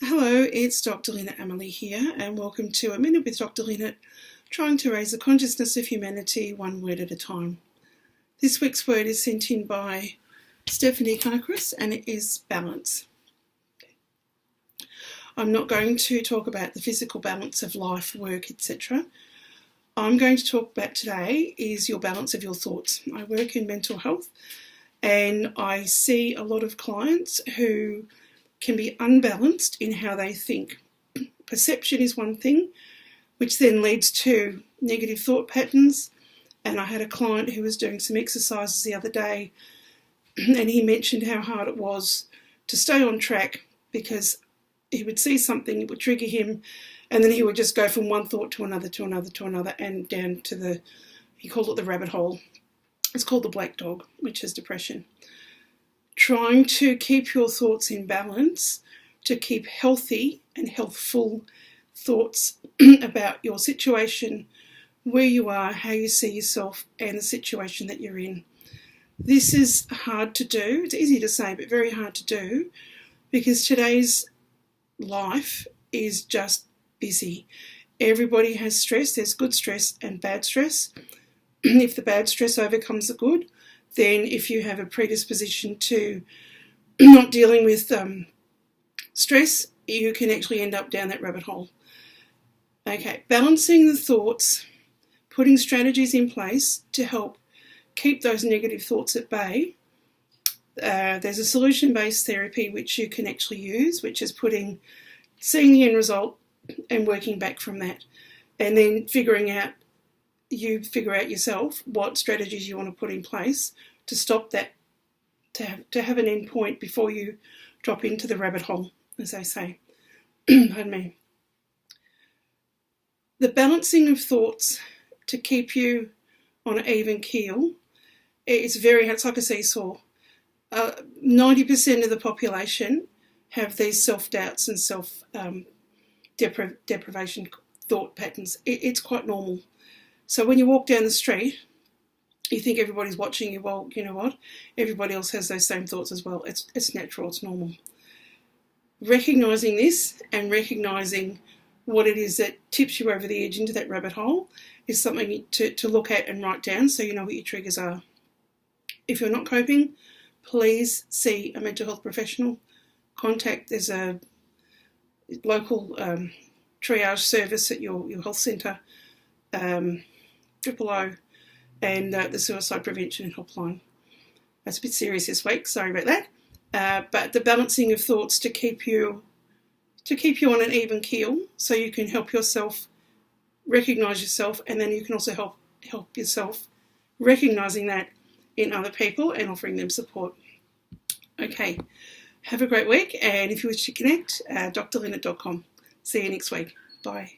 Hello, it's Dr Linet Amalie here, and welcome to A Minute with Dr Linet, trying to raise the consciousness of humanity one word at a time. This week's word is sent in by Stephanie Conakris, and it is balance. I'm not going to talk about the physical balance of life, work, etc. I'm going to talk about today is your balance of your thoughts. I work in mental health, and I see a lot of clients who can be unbalanced in how they think. Perception is one thing, which then leads to negative thought patterns. And I had a client who was doing some exercises the other day, and he mentioned how hard it was to stay on track because he would see something, it would trigger him, and then he would just go from one thought to another, and down to he called it the rabbit hole. It's called the black dog, which is depression. Trying to keep your thoughts in balance, to keep healthy and healthful thoughts about your situation, where you are, how you see yourself, and the situation that you're in. This is hard to do. It's easy to say, but very hard to do, because today's life is just busy. Everybody has stress. There's good stress and bad stress. If the bad stress overcomes the good, then if you have a predisposition to not dealing with stress, you can actually end up down that rabbit hole. Okay, balancing the thoughts, putting strategies in place to help keep those negative thoughts at bay. There's a solution-based therapy which you can actually use, which is seeing the end result and working back from that, and then figure out yourself what strategies you want to put in place to stop that, to have an end point before you drop into the rabbit hole, as they say. Pardon me. The balancing of thoughts to keep you on an even keel, it's like a seesaw. 90% of the population have these self-doubts and self-deprivation thought patterns. It's quite normal. So when you walk down the street, you think everybody's watching you. Well, you know what? Everybody else has those same thoughts as well. It's natural, it's normal. Recognising this and recognising what it is that tips you over the edge into that rabbit hole is something to look at and write down so you know what your triggers are. If you're not coping, please see a mental health professional. There's a local triage service at your health centre, 000, and the suicide prevention helpline. That's a bit serious this week, sorry about that. But the balancing of thoughts to keep you on an even keel, so you can help yourself recognise yourself, and then you can also help yourself recognising that in other people and offering them support. Okay, have a great week, and if you wish to connect, drlinet.com. See you next week. Bye.